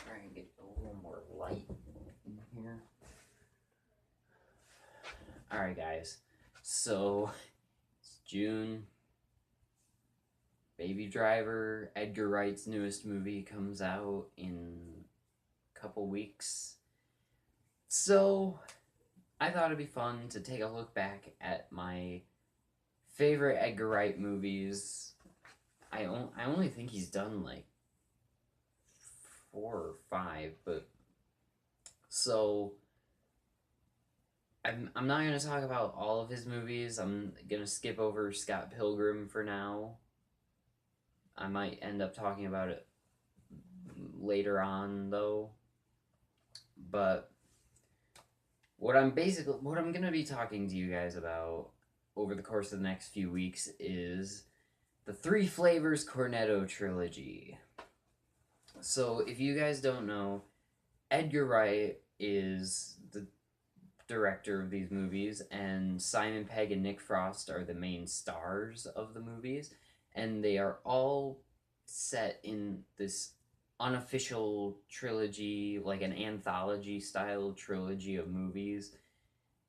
try and get a little more light in here. Alright, guys. So, it's June. Baby Driver, Edgar Wright's newest movie, comes out in a couple weeks. So, I thought it'd be fun to take a look back at my favorite Edgar Wright movies. I only think he's done like 4 or 5, but so I'm not gonna talk about all of his movies. I'm gonna skip over Scott Pilgrim for now. I might end up talking about it later on though. But what I'm gonna be talking to you guys about over the course of the next few weeks is the Three Flavors Cornetto trilogy. So, if you guys don't know, Edgar Wright is the director of these movies, and Simon Pegg and Nick Frost are the main stars of the movies, and they are all set in this unofficial trilogy, like an anthology style trilogy of movies.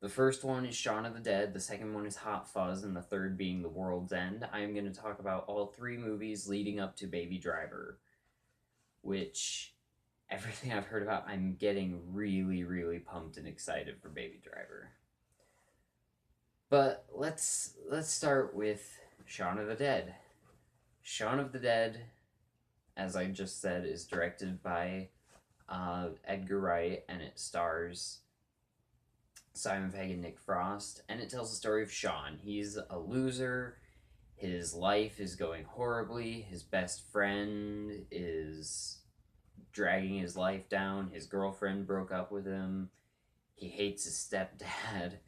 The first one is Shaun of the Dead, the second one is Hot Fuzz, and the third being The World's End. I am going to talk about all 3 movies leading up to Baby Driver, which, everything I've heard about, I'm getting really, really pumped and excited for Baby Driver. But let's start with Shaun of the Dead. Shaun of the Dead, as I just said, is directed by Edgar Wright, and it stars Simon Pegg and Nick Frost, and it tells the story of Shaun. He's a loser. His life is going horribly. His best friend is dragging his life down. His girlfriend broke up with him. He hates his stepdad.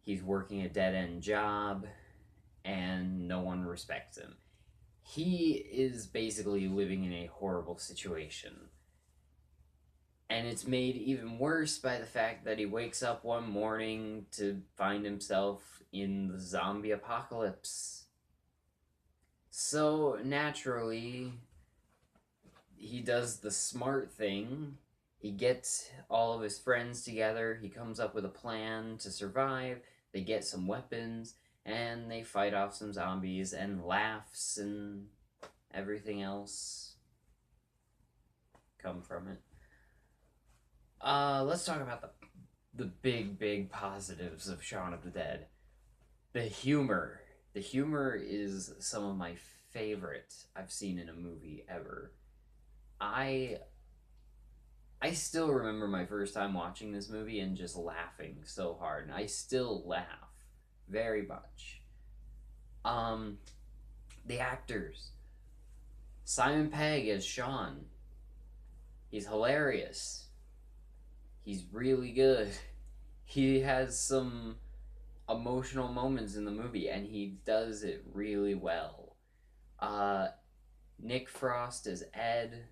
He's working a dead-end job, and no one respects him. He is basically living in a horrible situation. And it's made even worse by the fact that he wakes up one morning to find himself in the zombie apocalypse. So, naturally, he does the smart thing. He gets all of his friends together. He comes up with a plan to survive. They get some weapons, and they fight off some zombies, and laughs and everything else come from it. Let's talk about the big positives of Shaun of the Dead. The humor. The humor is some of my favorite I've seen in a movie ever. I still remember my first time watching this movie and just laughing so hard, and I still laugh very much. The actors. Simon Pegg as Shaun. He's hilarious. He's really good. He has some emotional moments in the movie, and he does it really well. Nick Frost as Ed.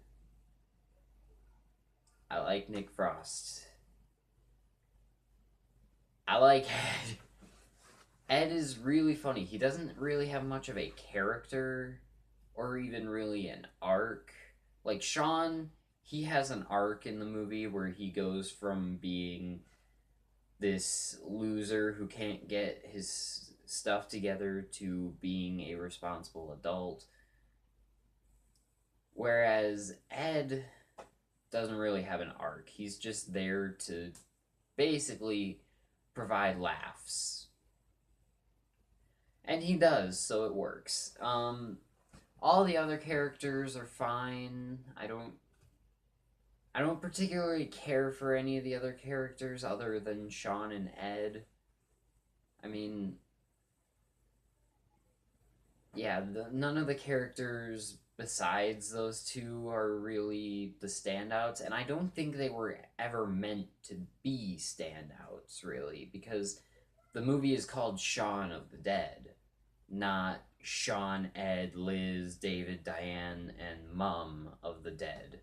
I like Nick Frost. I like Ed. Ed is really funny. He doesn't really have much of a character or even really an arc. Like Shaun, he has an arc in the movie where he goes from being this loser who can't get his stuff together to being a responsible adult. Whereas Ed doesn't really have an arc. He's just there to basically provide laughs. And he does, so it works. All the other characters are fine. I don't particularly care for any of the other characters other than Shaun and Ed. I mean, yeah, none of the characters besides those two are really the standouts, and I don't think they were ever meant to be standouts, really, because the movie is called Shaun of the Dead, not Shaun, Ed, Liz, David, Diane, and Mum of the Dead.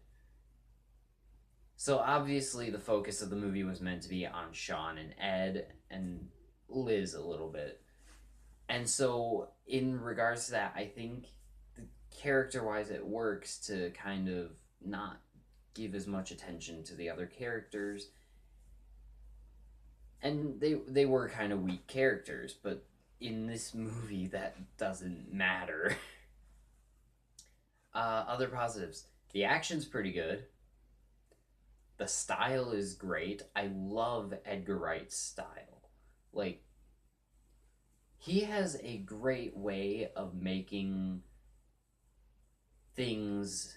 So obviously the focus of the movie was meant to be on Shaun and Ed and Liz a little bit. And so in regards to that, I think character-wise it works to kind of not give as much attention to the other characters, and they were kind of weak characters, but in this movie that doesn't matter. Other positives: the action's pretty good. The style is great. I love Edgar Wright's style. Like, he has a great way of making things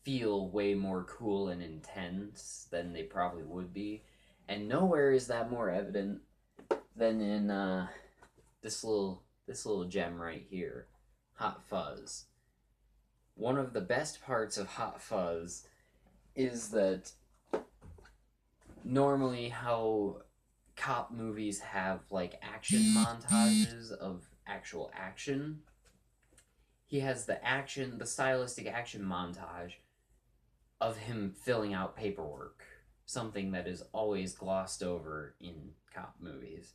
feel way more cool and intense than they probably would be. And nowhere is that more evident than in this little gem right here, Hot Fuzz. One of the best parts of Hot Fuzz is that normally how cop movies have like action montages of actual action, he has the stylistic action montage of him filling out paperwork, something that is always glossed over in cop movies.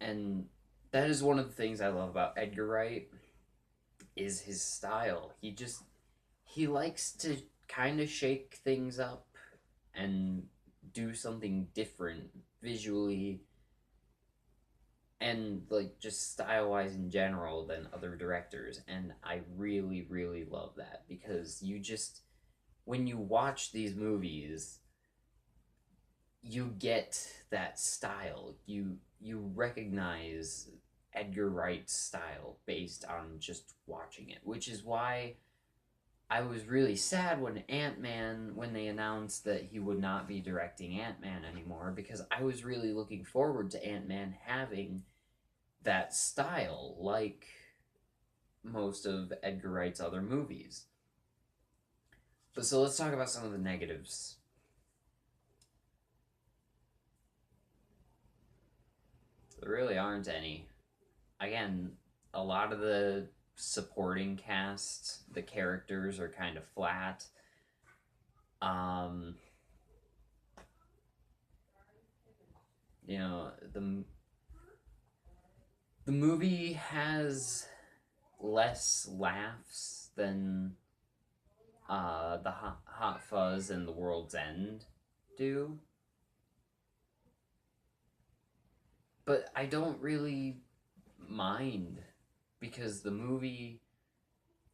And that is one of the things I love about Edgar Wright is his style. He likes to kind of shake things up and do something different visually and like just style wise in general than other directors, and I really really love that because you just when you watch these movies you get that style. You recognize Edgar Wright's style based on just watching it, which is why I was really sad when Ant-Man, when they announced that he would not be directing Ant-Man anymore, because I was really looking forward to Ant-Man having that style, like most of Edgar Wright's other movies. But so let's talk about some of the negatives. There really aren't any. Again, a lot of the supporting cast, the characters are kind of flat. Um, you know, the movie has less laughs than the Hot Fuzz and The World's End do. But I don't really mind because the movie,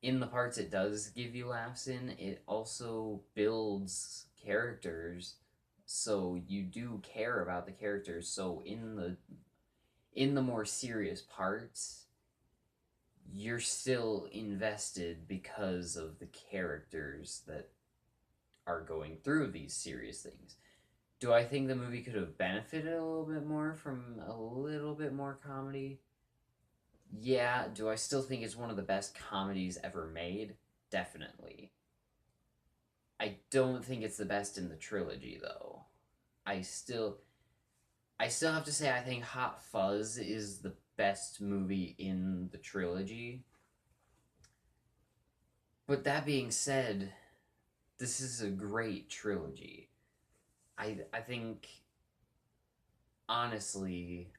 in the parts it does give you laughs in, it also builds characters, so you do care about the characters. So in the more serious parts, you're still invested because of the characters that are going through these serious things. Do I think the movie could have benefited a little bit more from a little bit more comedy? Yeah. Do I still think it's one of the best comedies ever made? Definitely. I don't think it's the best in the trilogy though. I still I still have to say I think Hot Fuzz is the best movie in the trilogy. But that being said, this is a great trilogy. I think honestly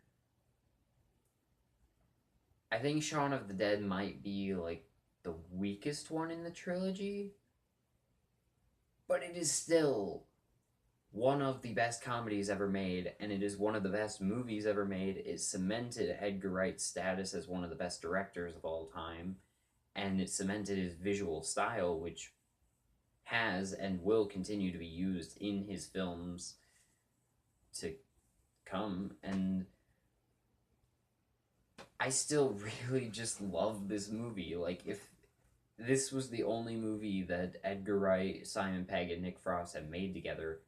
I think Shaun of the Dead might be like the weakest one in the trilogy, but it is still one of the best comedies ever made, and it is one of the best movies ever made. It cemented Edgar Wright's status as one of the best directors of all time, and it cemented his visual style, which has and will continue to be used in his films to come. And I still really just love this movie. Like, if this was the only movie that Edgar Wright, Simon Pegg, and Nick Frost had made together,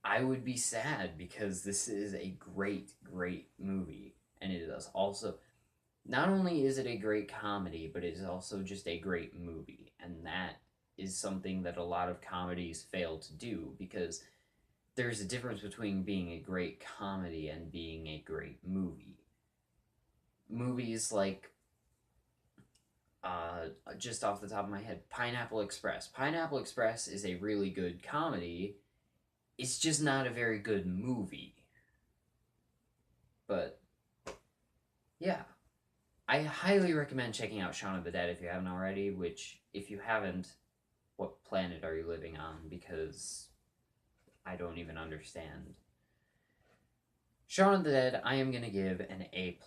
I would be sad because this is a great, great movie. And it is also, not only is it a great comedy, but it is also just a great movie. And that is something that a lot of comedies fail to do because there's a difference between being a great comedy and being a great movie. Movies like, just off the top of my head, Pineapple Express. Pineapple Express is a really good comedy. It's just not a very good movie. But, yeah. I highly recommend checking out Shaun of the Dead if you haven't already, which, if you haven't, what planet are you living on? Because I don't even understand. Shaun of the Dead, I am going to give an A+.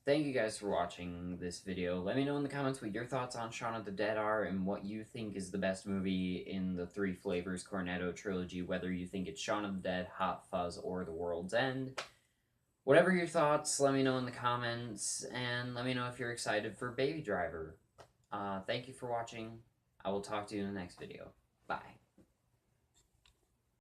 Thank you guys for watching this video. Let me know in the comments what your thoughts on Shaun of the Dead are and what you think is the best movie in the Three Flavors Cornetto trilogy, whether you think it's Shaun of the Dead, Hot Fuzz, or The World's End. Whatever your thoughts, let me know in the comments, and let me know if you're excited for Baby Driver. Thank you for watching. I will talk to you in the next video. Bye.